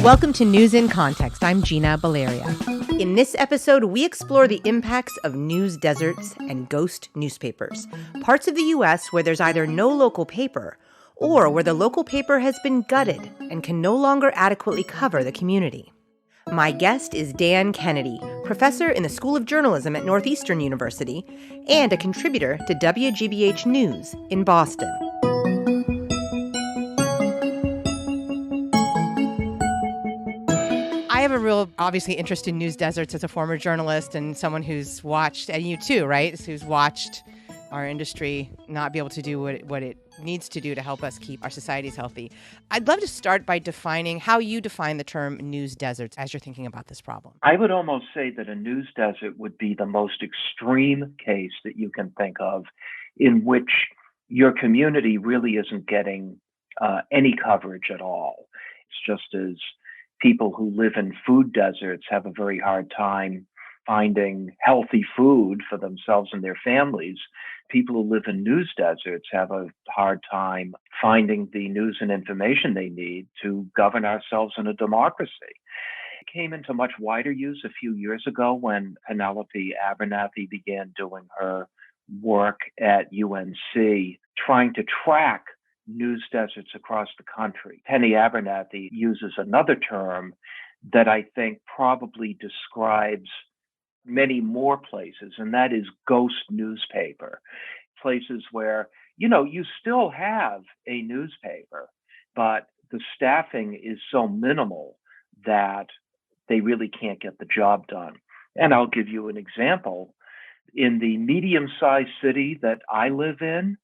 Welcome to News in Context. I'm Gina Valeria. In this episode, we explore the impacts of news deserts and ghost newspapers, parts of the U.S. where there's either no local paper or where the local paper has been gutted and can no longer adequately cover the community. My guest is Dan Kennedy, professor in the School of Journalism at Northeastern University and a contributor to WGBH News in Boston. I have a real, obviously, interest in news deserts as a former journalist and someone who's watched, and you too, right? Who's watched our industry not be able to do what it needs to do to help us keep our societies healthy. I'd love to start by defining how you define the term news deserts as you're thinking about this problem. I would almost say that a news desert would be the most extreme case that you can think of in which your community really isn't getting any coverage at all. It's just as people who live in food deserts have a very hard time finding healthy food for themselves and their families. People who live in news deserts have a hard time finding the news and information they need to govern ourselves in a democracy. It came into much wider use a few years ago when Penelope Abernathy began doing her work at UNC, trying to track news deserts across the country. Penny Abernathy uses another term that I think probably describes many more places, and that is ghost newspaper. Places where, you still have a newspaper, but the staffing is so minimal that they really can't get the job done. And I'll give you an example. In the medium-sized city that I live in,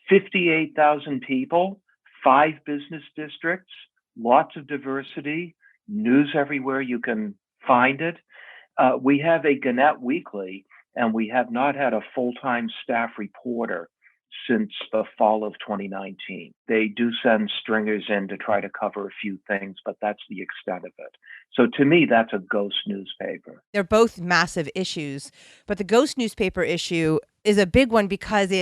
58,000 people, 5 business districts, lots of diversity, news everywhere you can find it. We have a Gannett Weekly, and we have not had a full-time staff reporter since the fall of 2019. They do send stringers in to try to cover a few things, but that's the extent of it. So to me, that's a ghost newspaper. They're both massive issues, but the ghost newspaper issue is a big one because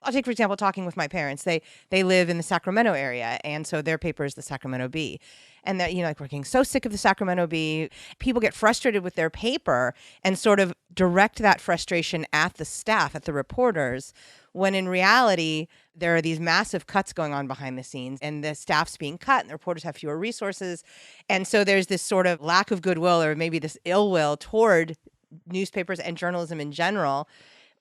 I'll take, for example, talking with my parents. They live in the Sacramento area, and so their paper is the Sacramento Bee. And that, we're getting so sick of the Sacramento Bee. People get frustrated with their paper and sort of direct that frustration at the staff, at the reporters, when in reality, there are these massive cuts going on behind the scenes, and the staff's being cut, and the reporters have fewer resources. And so there's this sort of lack of goodwill, or maybe this ill will toward newspapers and journalism in general,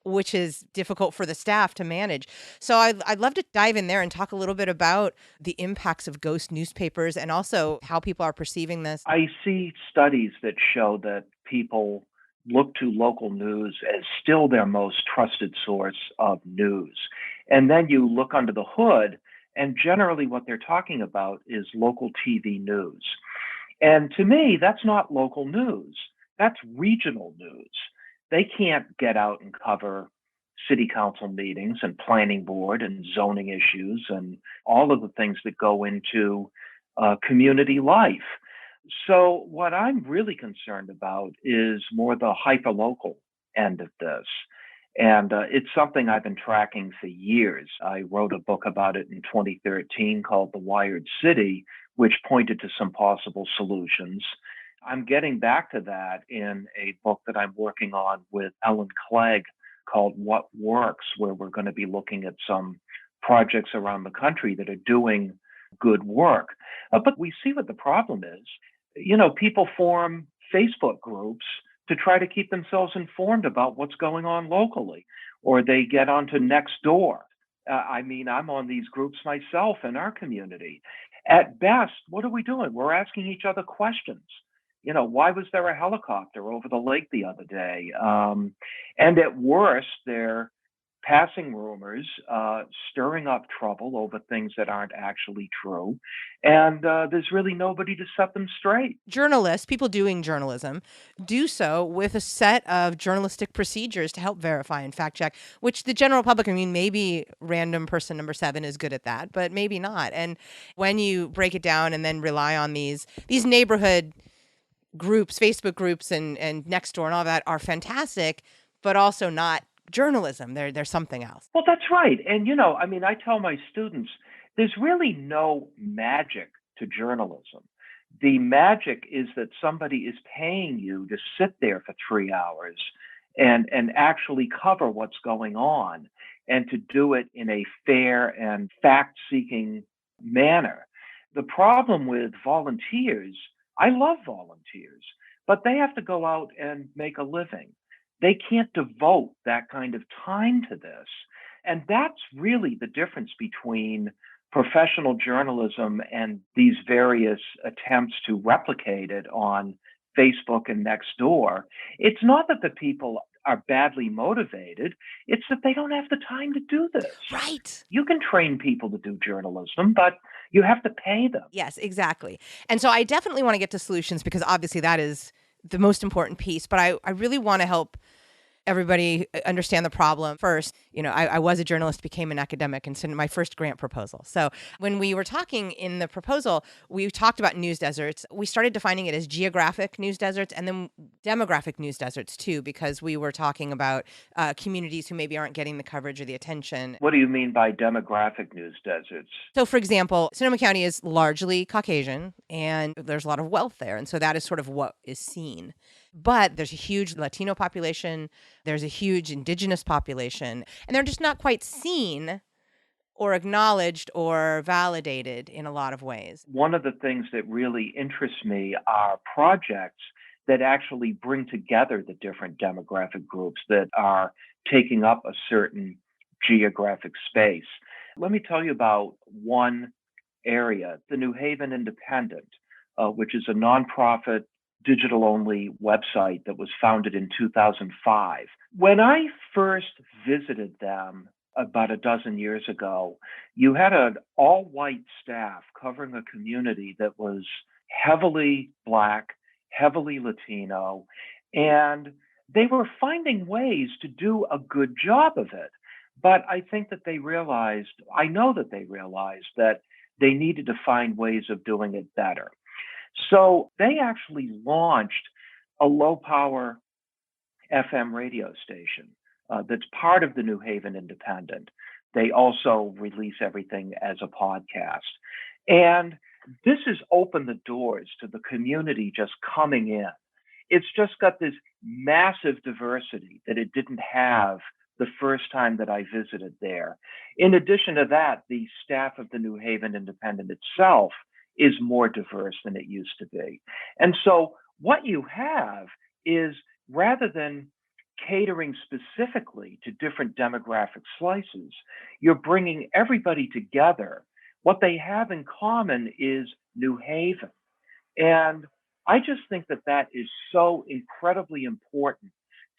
which is difficult for the staff to manage. So I'd love to dive in there and talk a little bit about the impacts of ghost newspapers and also how people are perceiving this. I see studies that show that people look to local news as still their most trusted source of news. And then you look under the hood, and generally what they're talking about is local TV news. And to me, that's not local news. That's regional news. They can't get out and cover city council meetings and planning board and zoning issues and all of the things that go into community life. So what I'm really concerned about is more the hyperlocal end of this. And it's something I've been tracking for years. I wrote a book about it in 2013 called The Wired City, which pointed to some possible solutions. I'm getting back to that in a book that I'm working on with Ellen Clegg called What Works, where we're going to be looking at some projects around the country that are doing good work. But we see what the problem is. People form Facebook groups to try to keep themselves informed about what's going on locally, or they get onto Nextdoor. I'm on these groups myself in our community. At best, what are we doing? We're asking each other questions. Why was there a helicopter over the lake the other day? And at worst, they're passing rumors, stirring up trouble over things that aren't actually true. And there's really nobody to set them straight. Journalists, people doing journalism, do so with a set of journalistic procedures to help verify and fact check, which the general public, maybe random person number 7 is good at that, but maybe not. And when you break it down and then rely on these neighborhood groups, Facebook groups and Nextdoor and all that are fantastic, but also not journalism. They're something else. Well, that's right. And, I tell my students, there's really no magic to journalism. The magic is that somebody is paying you to sit there for 3 hours and actually cover what's going on and to do it in a fair and fact seeking manner. The problem with volunteers, I love volunteers, but they have to go out and make a living. They can't devote that kind of time to this. And that's really the difference between professional journalism and these various attempts to replicate it on Facebook and Nextdoor. It's not that the people are badly motivated, it's that they don't have the time to do this. Right. You can train people to do journalism, but you have to pay them. Yes, exactly. And so I definitely want to get to solutions because obviously that is the most important piece. But I really want to help everybody understand the problem. First, I was a journalist, became an academic, and sent my first grant proposal. So when we were talking in the proposal, we talked about news deserts. We started defining it as geographic news deserts and then demographic news deserts too, because we were talking about communities who maybe aren't getting the coverage or the attention. What do you mean by demographic news deserts? So, for example, Sonoma County is largely Caucasian, and there's a lot of wealth there. And so that is sort of what is seen. But there's a huge Latino population, there's a huge indigenous population, and they're just not quite seen or acknowledged or validated in a lot of ways. One of the things that really interests me are projects that actually bring together the different demographic groups that are taking up a certain geographic space. Let me tell you about one area, the New Haven Independent, which is a nonprofit digital only website that was founded in 2005. When I first visited them about a dozen years ago, you had an all white staff covering a community that was heavily Black, heavily Latino, and they were finding ways to do a good job of it. But I think that I know that they realized that they needed to find ways of doing it better. So they actually launched a low power FM radio station that's part of the New Haven Independent. They also release everything as a podcast. And this has opened the doors to the community just coming in. It's just got this massive diversity that it didn't have the first time that I visited there. In addition to that, the staff of the New Haven Independent itself is more diverse than it used to be. And so what you have is, rather than catering specifically to different demographic slices, you're bringing everybody together. What they have in common is New Haven. And I just think that that is so incredibly important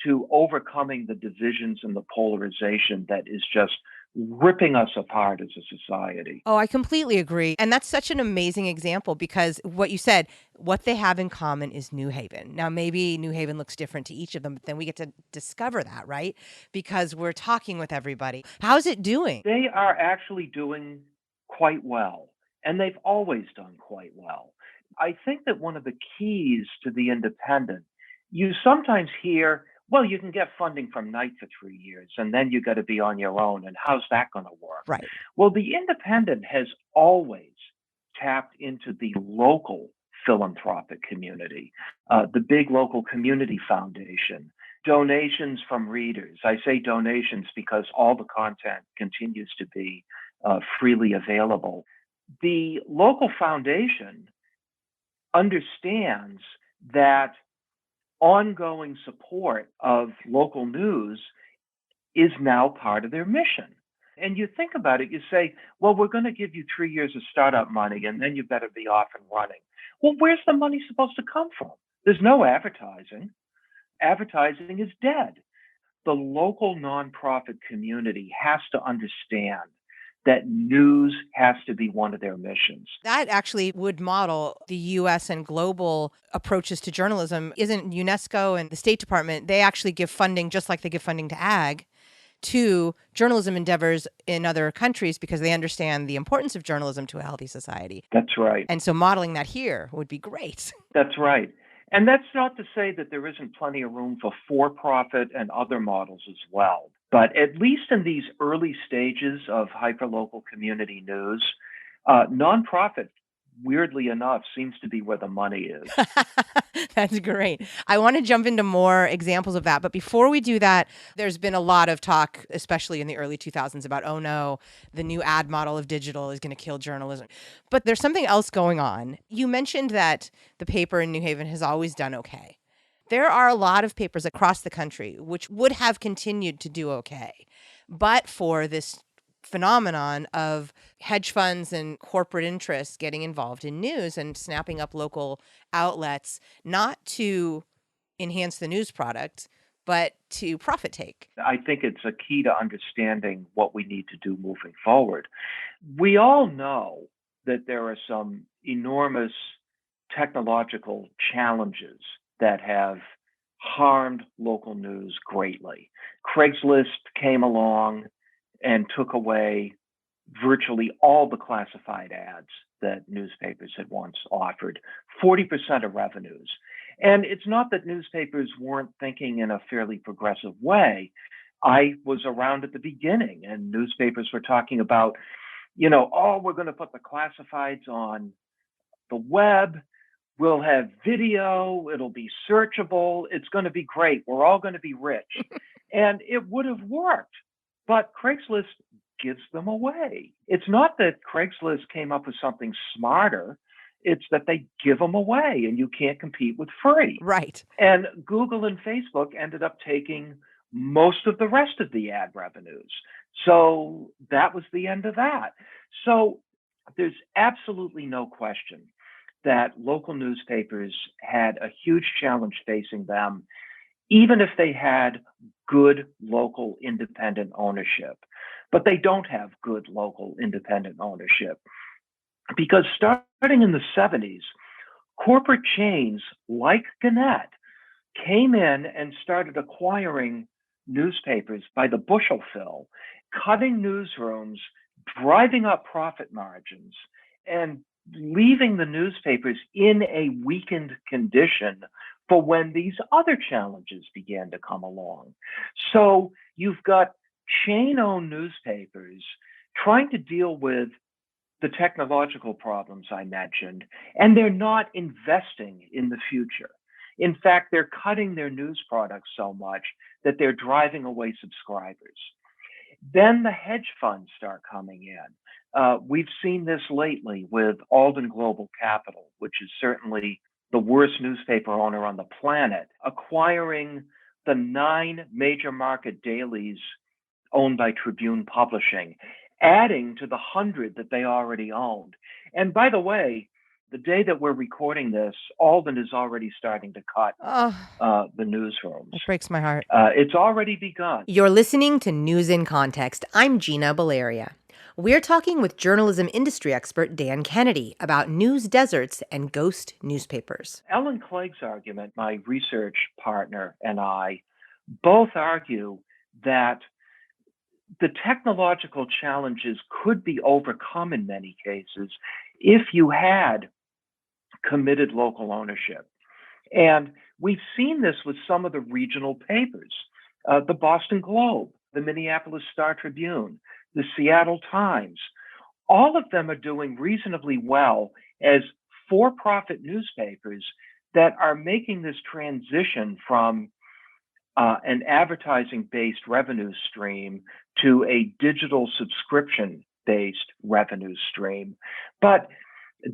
to overcoming the divisions and the polarization that is just ripping us apart as a society. Oh, I completely agree. And that's such an amazing example because what you said, what they have in common is New Haven. Now, maybe New Haven looks different to each of them, but then we get to discover that, right? Because we're talking with everybody. How's it doing? They are actually doing quite well, and they've always done quite well. I think that one of the keys to the independent, you sometimes hear, well, you can get funding from Knight for 3 years, and then you got to be on your own. And how's that going to work? Right. Well, the independent has always tapped into the local philanthropic community, the big local community foundation, donations from readers. I say donations because all the content continues to be freely available. The local foundation understands that ongoing support of local news is now part of their mission. And you think about it, you say, well, we're going to give you 3 years of startup money and then you better be off and running. Well, where's the money supposed to come from? There's no advertising. Advertising is dead. The local nonprofit community has to understand that news has to be one of their missions. That actually would model the U.S. and global approaches to journalism. Isn't UNESCO and the State Department, they actually give funding just like they give funding to ag to journalism endeavors in other countries because they understand the importance of journalism to a healthy society. That's right. And so modeling that here would be great. That's right. And that's not to say that there isn't plenty of room for-profit and other models as well. But at least in these early stages of hyperlocal community news, nonprofit weirdly enough, seems to be where the money is. That's great. I want to jump into more examples of that. But before we do that, there's been a lot of talk, especially in the early 2000s, about, oh no, the new ad model of digital is going to kill journalism. But there's something else going on. You mentioned that the paper in New Haven has always done okay. There are a lot of papers across the country which would have continued to do okay, but for this phenomenon of hedge funds and corporate interests getting involved in news and snapping up local outlets, not to enhance the news product, but to profit take. I think it's a key to understanding what we need to do moving forward. We all know that there are some enormous technological challenges that have harmed local news greatly. Craigslist came along and took away virtually all the classified ads that newspapers had once offered, 40% of revenues. And it's not that newspapers weren't thinking in a fairly progressive way. I was around at the beginning, and newspapers were talking about, oh, we're going to put the classifieds on the web. We'll have video. It'll be searchable. It's going to be great. We're all going to be rich. And it would have worked. But Craigslist gives them away. It's not that Craigslist came up with something smarter. It's that they give them away and you can't compete with free. Right. And Google and Facebook ended up taking most of the rest of the ad revenues. So that was the end of that. So there's absolutely no question that local newspapers had a huge challenge facing them, even if they had good local independent ownership. But they don't have good local independent ownership because starting in the 70s, corporate chains like Gannett came in and started acquiring newspapers by the bushelful, cutting newsrooms, driving up profit margins, and leaving the newspapers in a weakened condition for when these other challenges began to come along. So you've got chain-owned newspapers trying to deal with the technological problems I mentioned, and they're not investing in the future. In fact, they're cutting their news products so much that they're driving away subscribers. Then the hedge funds start coming in. We've seen this lately with Alden Global Capital, which is certainly the worst newspaper owner on the planet, acquiring the 9 major market dailies owned by Tribune Publishing, adding to the 100 that they already owned. And by the way, the day that we're recording this, Alden is already starting to cut the newsrooms. It breaks my heart. It's already begun. You're listening to News in Context. I'm Gina Baleria. We're talking with journalism industry expert Dan Kennedy about news deserts and ghost newspapers. Ellen Clegg's argument, my research partner and I, both argue that the technological challenges could be overcome in many cases if you had committed local ownership. And we've seen this with some of the regional papers, the Boston Globe, the Minneapolis Star-Tribune, the Seattle Times. All of them are doing reasonably well as for-profit newspapers that are making this transition from an advertising-based revenue stream to a digital subscription-based revenue stream. But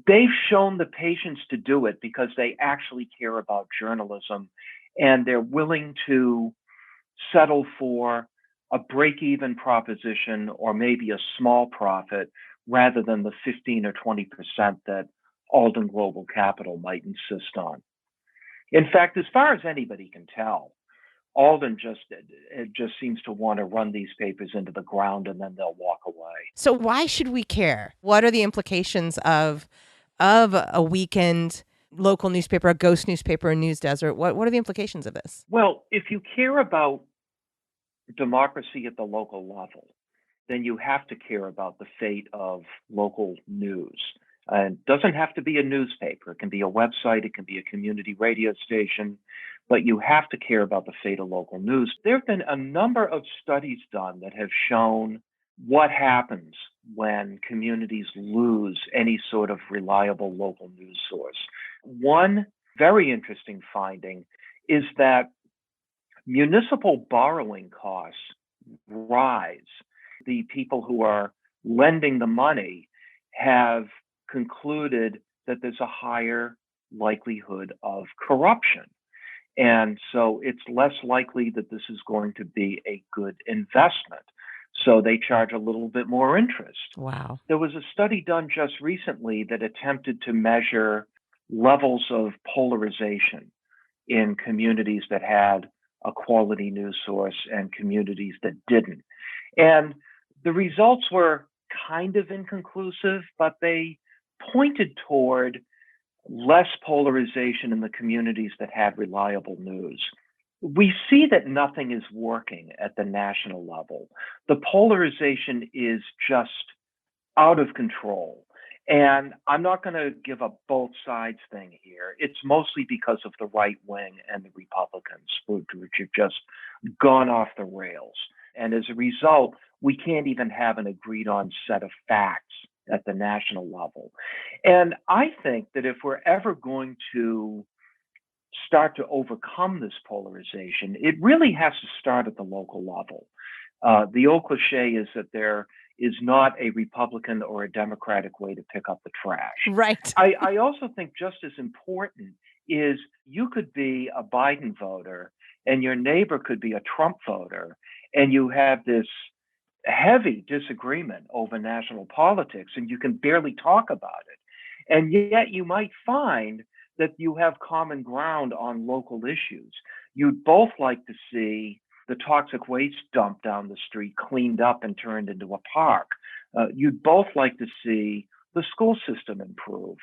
they've shown the patience to do it because they actually care about journalism and they're willing to settle for a break-even proposition or maybe a small profit rather than the 15 or 20% that Alden Global Capital might insist on. In fact, as far as anybody can tell, Alden just seems to want to run these papers into the ground and then they'll walk away. So why should we care? What are the implications of a weakened local newspaper, a ghost newspaper, a news desert? What are the implications of this? Well, if you care about democracy at the local level, then you have to care about the fate of local news. And it doesn't have to be a newspaper. It can be a website. It can be a community radio station. But you have to care about the fate of local news. There have been a number of studies done that have shown what happens when communities lose any sort of reliable local news source. One very interesting finding is that municipal borrowing costs rise. The people who are lending the money have concluded that there's a higher likelihood of corruption. And so it's less likely that this is going to be a good investment. So they charge a little bit more interest. Wow. There was a study done just recently that attempted to measure levels of polarization in communities that had a quality news source and communities that didn't. And the results were kind of inconclusive, but they pointed toward less polarization in the communities that had reliable news. We see that nothing is working at the national level. The polarization is just out of control. And I'm not going to give a both sides thing here. It's mostly because of the right wing and the Republicans, which have just gone off the rails. And as a result, we can't even have an agreed on set of facts at the national level. And I think that if we're ever going to start to overcome this polarization, it really has to start at the local level. The old cliche is that there is not a Republican or a Democratic way to pick up the trash. Right. I also think just as important is you could be a Biden voter and your neighbor could be a Trump voter, and you have this heavy disagreement over national politics, and you can barely talk about it. And yet you might find that you have common ground on local issues. You'd both like to see the toxic waste dump down the street cleaned up and turned into a park. You'd both like to see the school system improved.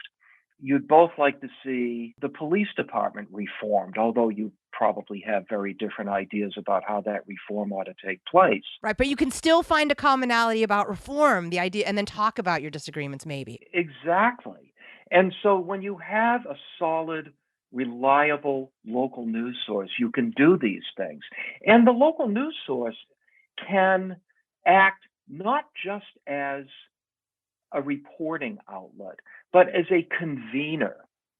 You'd both like to see the police department reformed, although you probably have very different ideas about how that reform ought to take place. Right. But you can still find a commonality about reform, the idea, and then talk about your disagreements, maybe. Exactly. And so when you have a solid, reliable local news source, you can do these things. And the local news source can act not just as a reporting outlet, but as a convener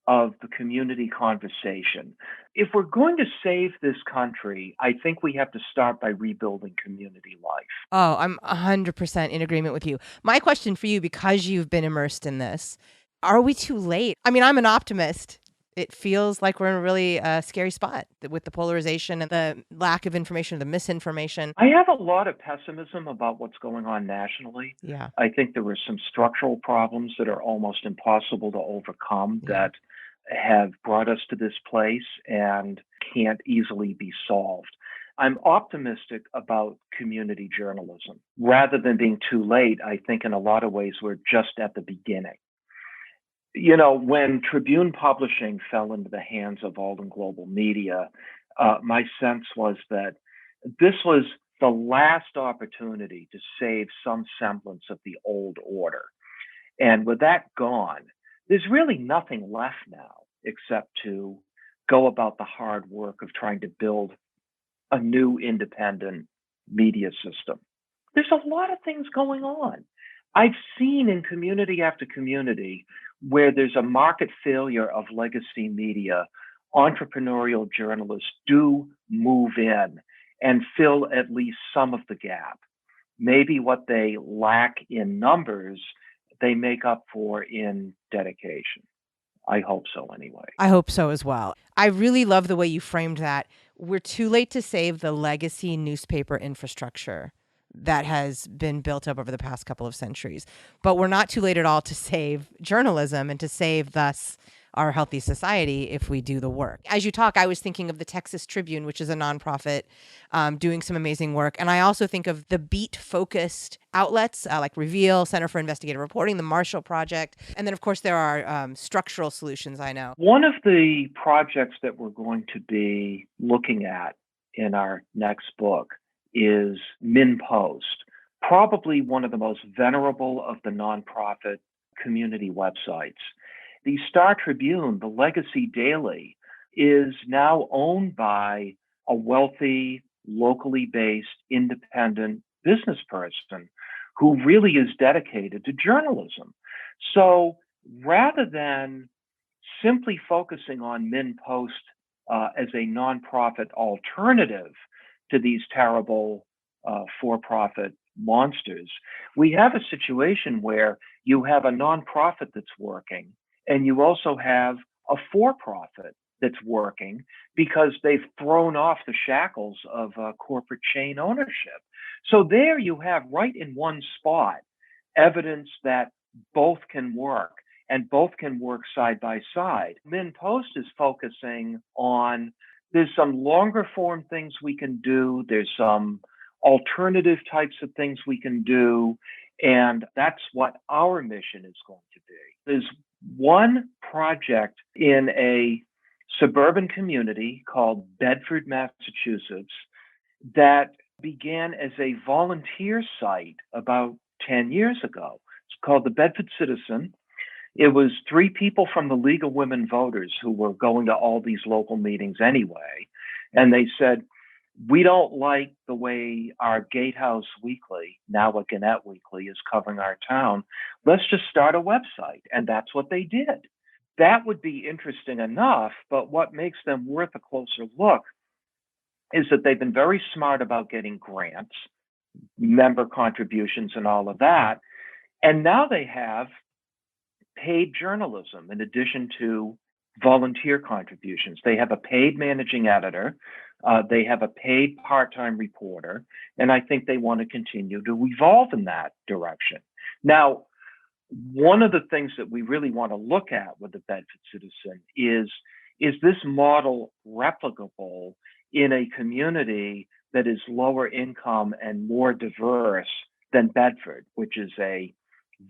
of the community conversation. If we're going to save this country, I think we have to start by rebuilding community life. Oh, I'm 100% in agreement with you. My question for you, because you've been immersed in this, are we too late? I mean, I'm an optimist. It feels like we're in a really scary spot with the polarization and the lack of information, the misinformation. I have a lot of pessimism about what's going on nationally. Yeah. I think there were some structural problems that are almost impossible to overcome that have brought us to this place and can't easily be solved. I'm optimistic about community journalism. Rather than being too late, I think in a lot of ways we're just at the beginning. You know, when Tribune Publishing fell into the hands of Alden Global Media, my sense was that this was the last opportunity to save some semblance of the old order. And with that gone, there's really nothing left now except to go about the hard work of trying to build a new independent media system. There's a lot of things going on. I've seen in community after community where there's a market failure of legacy media, entrepreneurial journalists do move in and fill at least some of the gap. Maybe what they lack in numbers, they make up for in dedication. I hope so anyway. I hope so as well. I really love the way you framed that. We're too late to save the legacy newspaper infrastructure that has been built up over the past couple of centuries. But we're not too late at all to save journalism and to save thus our healthy society if we do the work. As you talk, I was thinking of the Texas Tribune, which is a nonprofit doing some amazing work. And I also think of the beat-focused outlets like Reveal, Center for Investigative Reporting, the Marshall Project. And then, of course, there are structural solutions, I know. One of the projects that we're going to be looking at in our next book is MinPost, probably one of the most venerable of the nonprofit community websites. The Star Tribune, the legacy daily, is now owned by a wealthy, locally based, independent business person who really is dedicated to journalism. So rather than simply focusing on MinnPost as a nonprofit alternative to these terrible for profit monsters, we have a situation where you have a nonprofit that's working, and you also have a for profit that's working because they've thrown off the shackles of corporate chain ownership. So there you have, right in one spot, evidence that both can work and both can work side by side. MinnPost is focusing on, there's some longer form things we can do, there's some alternative types of things we can do, and that's what our mission is going to be. There's one project in a suburban community called Bedford, Massachusetts, that began as a volunteer site about 10 years ago. It's called the Bedford Citizen. It was three people from the League of Women Voters who were going to all these local meetings anyway. And they said, we don't like the way our Gatehouse Weekly, now a Gannett Weekly, is covering our town. Let's just start a website. And that's what they did. That would be interesting enough, but what makes them worth a closer look is that they've been very smart about getting grants, member contributions, and all of that. And now they have paid journalism in addition to volunteer contributions. They have a paid managing editor. They have a paid part-time reporter. And I think they want to continue to evolve in that direction. Now, one of the things that we really want to look at with the Bedford Citizen is this model replicable in a community that is lower income and more diverse than Bedford, which is a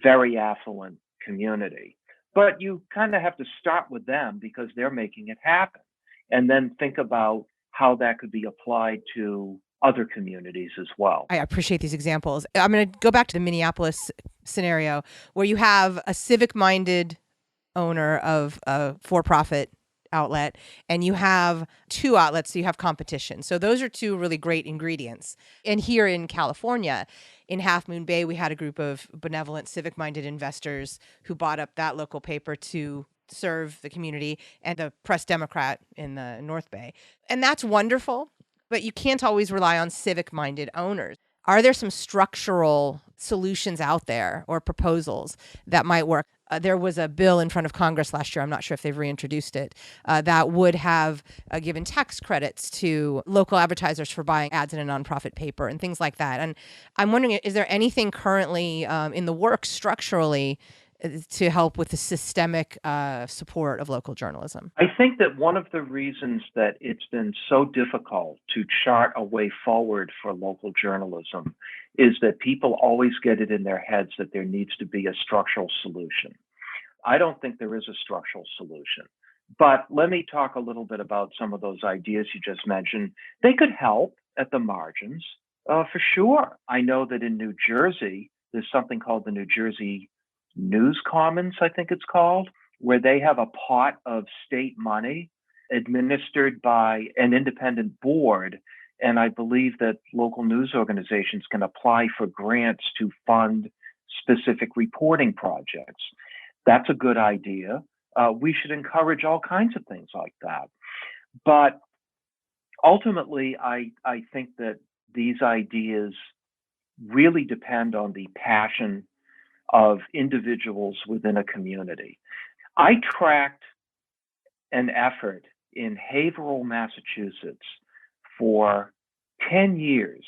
very affluent community. But you kind of have to start with them because they're making it happen, and then think about how that could be applied to other communities as well. I appreciate these examples. I'm going to go back to the Minneapolis scenario where you have a civic-minded owner of a for-profit outlet, and you have two outlets, so you have competition. So those are two really great ingredients. And here in California, in Half Moon Bay, we had a group of benevolent, civic-minded investors who bought up that local paper to serve the community, and the Press Democrat in the North Bay. And that's wonderful, but you can't always rely on civic-minded owners. Are there some structural solutions out there or proposals that might work? There was a bill in front of Congress last year, I'm not sure if they've reintroduced it, that would have given tax credits to local advertisers for buying ads in a nonprofit paper and things like that. And I'm wondering, is there anything currently in the works structurally to help with the systemic support of local journalism? I think that one of the reasons that it's been so difficult to chart a way forward for local journalism is that people always get it in their heads that there needs to be a structural solution. I don't think there is a structural solution. But let me talk a little bit about some of those ideas you just mentioned. They could help at the margins, for sure. I know that in New Jersey, there's something called the New Jersey News Commons, I think it's called, where they have a pot of state money administered by an independent board. And I believe that local news organizations can apply for grants to fund specific reporting projects. That's a good idea. We should encourage all kinds of things like that. But ultimately, I think that these ideas really depend on the passion of individuals within a community. I tracked an effort in Haverhill, Massachusetts for 10 years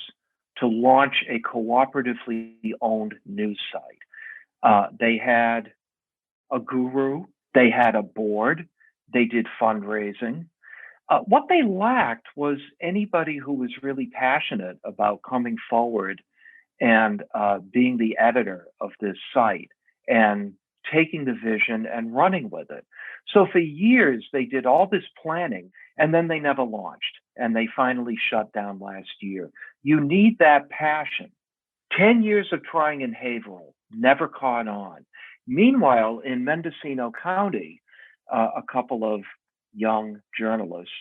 to launch a cooperatively owned news site. They had a guru, they had a board, they did fundraising. What they lacked was anybody who was really passionate about coming forward and being the editor of this site and taking the vision and running with it. So for years, they did all this planning, and then they never launched, and they finally shut down last year. You need that passion. 10 years of trying in Haverhill, never caught on. Meanwhile, in Mendocino County, a couple of young journalists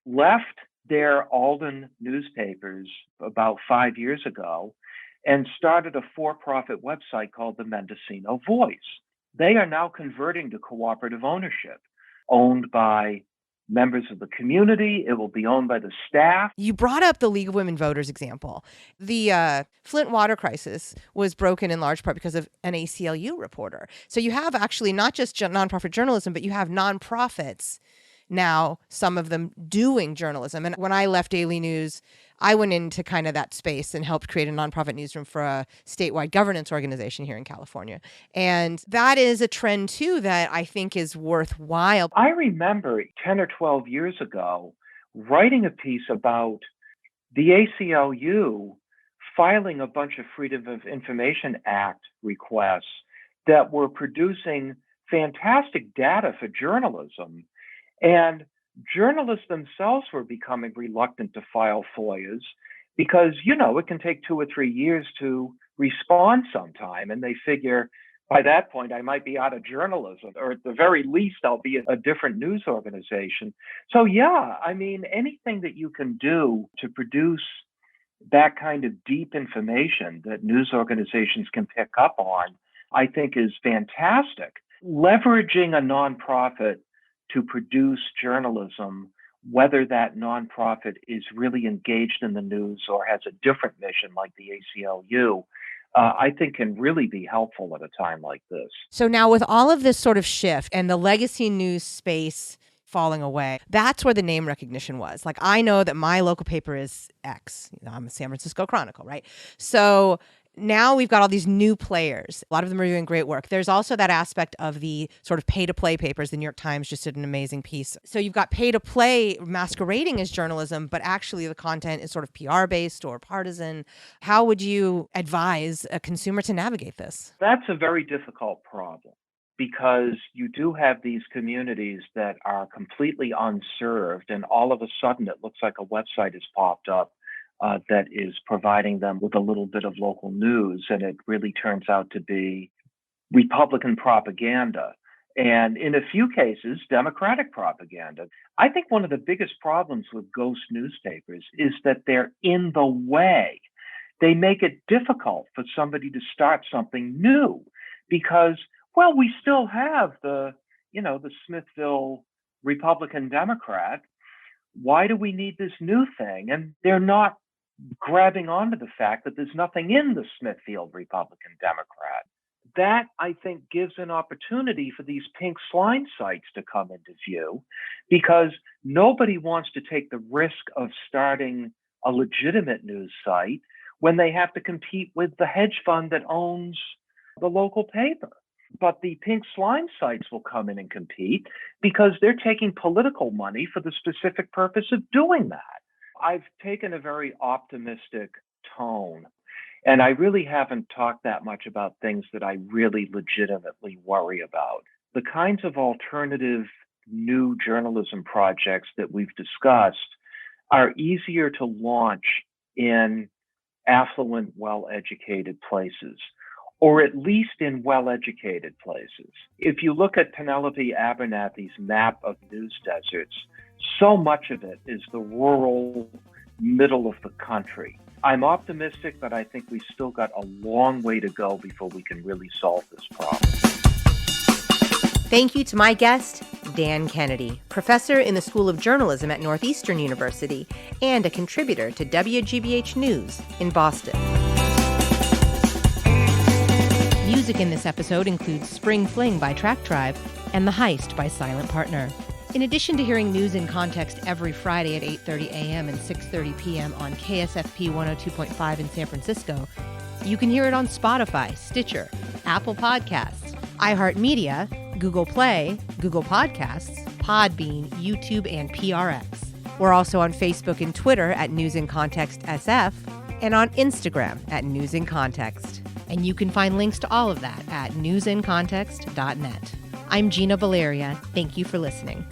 left their Alden newspapers about 5 years ago and started a for-profit website called the Mendocino Voice. They are now converting to cooperative ownership, owned by members of the community. It will be owned by the staff. You brought up the League of Women Voters example. The Flint water crisis was broken in large part because of an ACLU reporter. So you have actually not just nonprofit journalism, but you have nonprofits now, some of them doing journalism. And when I left Daily News, I went into kind of that space and helped create a nonprofit newsroom for a statewide governance organization here in California. And that is a trend, too, that I think is worthwhile. I remember 10 or 12 years ago writing a piece about the ACLU filing a bunch of Freedom of Information Act requests that were producing fantastic data for journalism. And journalists themselves were becoming reluctant to file FOIAs because, it can take 2 or 3 years to respond sometime. And they figure by that point, I might be out of journalism, or at the very least, I'll be at a different news organization. So, anything that you can do to produce that kind of deep information that news organizations can pick up on, I think is fantastic. Leveraging a nonprofit to produce journalism, whether that nonprofit is really engaged in the news or has a different mission like the ACLU, I think can really be helpful at a time like this. So now with all of this sort of shift and the legacy news space falling away, that's where the name recognition was. Like, I know that my local paper is X. I'm a San Francisco Chronicle, right? So now we've got all these new players. A lot of them are doing great work. There's also that aspect of the sort of pay-to-play papers. The New York Times just did an amazing piece. So you've got pay-to-play masquerading as journalism, but actually the content is sort of PR-based or partisan. How would you advise a consumer to navigate this? That's a very difficult problem because you do have these communities that are completely unserved, and all of a sudden it looks like a website has popped up that is providing them with a little bit of local news, and it really turns out to be Republican propaganda, and in a few cases, Democratic propaganda. I think one of the biggest problems with ghost newspapers is that they're in the way. They make it difficult for somebody to start something new because, we still have the Smithville Republican Democrat. Why do we need this new thing? And they're not grabbing onto the fact that there's nothing in the Smithfield Republican Democrat. That, I think, gives an opportunity for these pink slime sites to come into view because nobody wants to take the risk of starting a legitimate news site when they have to compete with the hedge fund that owns the local paper. But the pink slime sites will come in and compete because they're taking political money for the specific purpose of doing that. I've taken a very optimistic tone, and I really haven't talked that much about things that I really legitimately worry about. The kinds of alternative new journalism projects that we've discussed are easier to launch in affluent, well-educated places, or at least in well-educated places. If you look at Penelope Abernathy's map of news deserts, so much of it is the rural middle of the country. I'm optimistic, but I think we've still got a long way to go before we can really solve this problem. Thank you to my guest, Dan Kennedy, professor in the School of Journalism at Northeastern University and a contributor to WGBH News in Boston. Music in this episode includes Spring Fling by Track Tribe and The Heist by Silent Partner. In addition to hearing News in Context every Friday at 8:30 a.m. and 6:30 p.m. on KSFP 102.5 in San Francisco, you can hear it on Spotify, Stitcher, Apple Podcasts, iHeartMedia, Google Play, Google Podcasts, Podbean, YouTube, and PRX. We're also on Facebook and Twitter at News in Context SF and on Instagram at News in Context. And you can find links to all of that at newsincontext.net. I'm Gina Valeria. Thank you for listening.